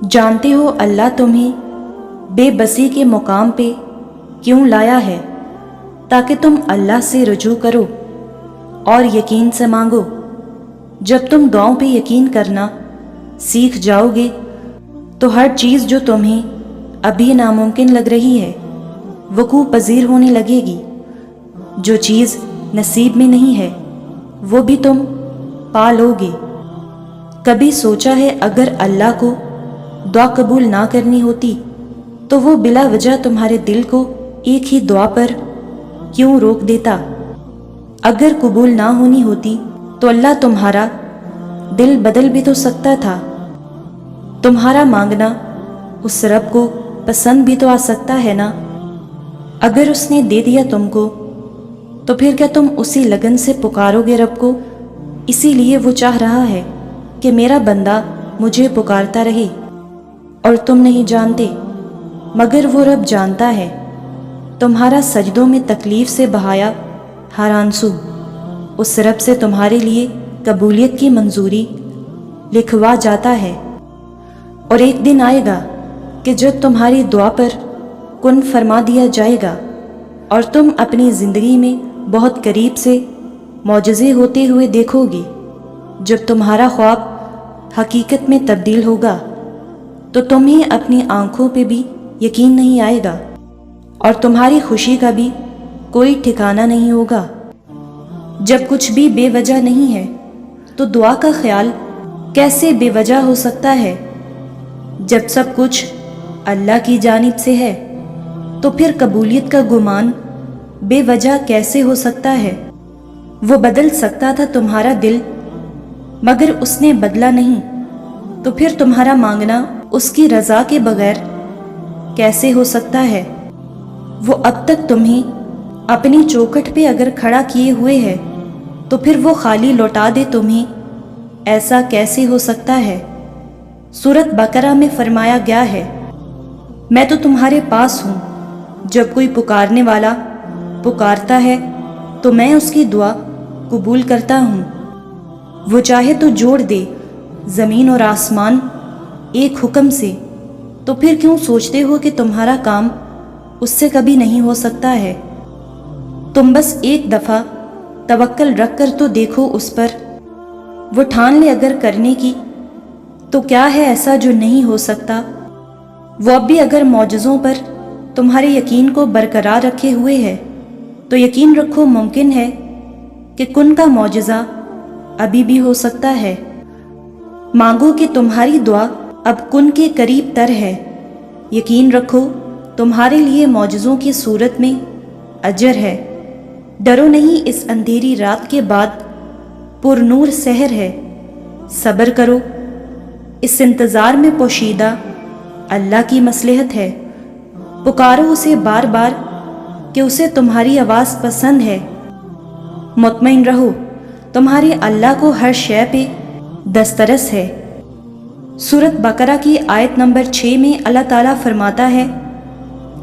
जानते हो अल्लाह तुम्हें बेबसी के मुकाम पे क्यों लाया है, ताकि तुम अल्लाह से रुजू करो और यकीन से मांगो। जब तुम दुआओं पे यकीन करना सीख जाओगे तो हर चीज़ जो तुम्हें अभी नामुमकिन लग रही है वकूअ पजीर होने लगेगी। जो चीज़ नसीब में नहीं है वो भी तुम पा लोगे। कभी सोचा है अगर अल्लाह को दुआ कबूल ना करनी होती तो वो बिला वजह तुम्हारे दिल को एक ही दुआ पर क्यों रोक देता। अगर कबूल ना होनी होती तो अल्लाह तुम्हारा दिल बदल भी तो सकता था। तुम्हारा मांगना उस रब को पसंद भी तो आ सकता है ना। अगर उसने दे दिया तुमको तो फिर क्या तुम उसी लगन से पुकारोगे रब को। इसीलिए वो चाह रहा है कि मेरा बंदा मुझे पुकारता रहे, और तुम नहीं जानते मगर वो रब जानता है तुम्हारा सजदों में तकलीफ से बहाया हर आंसू। उस रब से तुम्हारे लिए कबूलियत की मंजूरी लिखवा जाता है। और एक दिन आएगा कि जब तुम्हारी दुआ पर कुन फरमा दिया जाएगा और तुम अपनी ज़िंदगी में बहुत करीब से मौजज़े होते हुए देखोगे। जब तुम्हारा ख्वाब हकीकत में तब्दील होगा तो तुम्हें अपनी आंखों पे भी यकीन नहीं आएगा और तुम्हारी खुशी का भी कोई ठिकाना नहीं होगा। जब कुछ भी बेवजह नहीं है तो दुआ का ख्याल कैसे बेवजह हो सकता है। जब सब कुछ अल्लाह की जानिब से है तो फिर कबूलियत का गुमान बेवजह कैसे हो सकता है। वो बदल सकता था तुम्हारा दिल मगर उसने बदला नहीं, तो फिर तुम्हारा मांगना उसकी रज़ा के बगैर कैसे हो सकता है। वो अब तक तुम्हें अपनी चौखट पे अगर खड़ा किए हुए है तो फिर वो खाली लौटा दे तुम्हें, ऐसा कैसे हो सकता है। सूरत बकरा में फरमाया गया है, मैं तो तुम्हारे पास हूँ। जब कोई पुकारने वाला पुकारता है तो मैं उसकी दुआ कबूल करता हूँ। वो चाहे तो जोड़ दे ज़मीन और आसमान एक हुक्म से, तो फिर क्यों सोचते हो कि तुम्हारा काम उससे कभी नहीं हो सकता है। तुम बस एक दफ़ा तवक्कल रख कर तो देखो उस पर। वो ठान ले अगर करने की तो क्या है ऐसा जो नहीं हो सकता। वो अब भी अगर मौजज़ों पर तुम्हारे यकीन को बरकरार रखे हुए है तो यकीन रखो मुमकिन है कि कुन का मौजज़ा अभी भी हो सकता है। मांगो कि तुम्हारी दुआ अब कुन के करीब तर है। यकीन रखो तुम्हारे लिए मौजज़ों की सूरत में अजर है। डरो नहीं, इस अंधेरी रात के बाद पुरनूर सहर है। सब्र करो, इस इंतज़ार में पोशीदा अल्लाह की मसलहत है। पुकारो उसे बार बार कि उसे तुम्हारी आवाज़ पसंद है। मुतमईन रहो, तुम्हारे अल्लाह को हर शय पे दस्तरस है। सूरत बकरा की आयत नंबर 6 में अल्लाह ताला फरमाता है,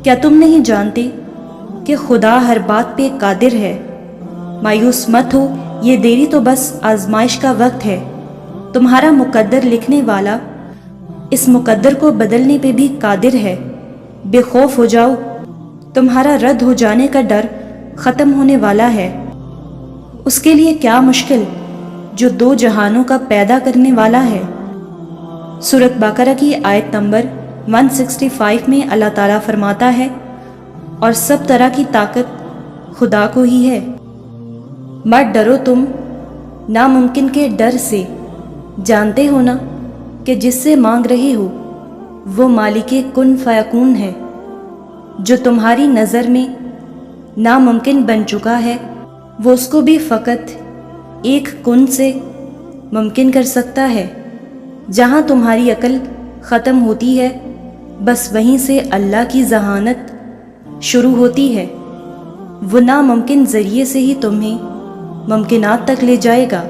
क्या तुम नहीं जानते कि खुदा हर बात पे कादिर है। मायूस मत हो, ये देरी तो बस आजमाइश का वक्त है। तुम्हारा मुकद्दर लिखने वाला इस मुकद्दर को बदलने पे भी कादिर है। बेखौफ हो जाओ, तुम्हारा रद्द हो जाने का डर ख़त्म होने वाला है। उसके लिए क्या मुश्किल जो दो जहानों का पैदा करने वाला है। सूरत बकरा की आयत नंबर 165 में अल्लाह ताला फरमाता है, और सब तरह की ताकत खुदा को ही है। मत डरो तुम नामुमकिन के डर से। जानते हो ना कि जिससे मांग रहे हो वो मालिके कुन फयकून है। जो तुम्हारी नज़र में नामुमकिन बन चुका है वो उसको भी फ़कत एक कुन से मुमकिन कर सकता है। जहाँ तुम्हारी अकल ख़त्म होती है बस वहीं से अल्लाह की ज़हानत शुरू होती है। वो नामुमकिन ज़रिए से ही तुम्हें मुमकिनात तक ले जाएगा।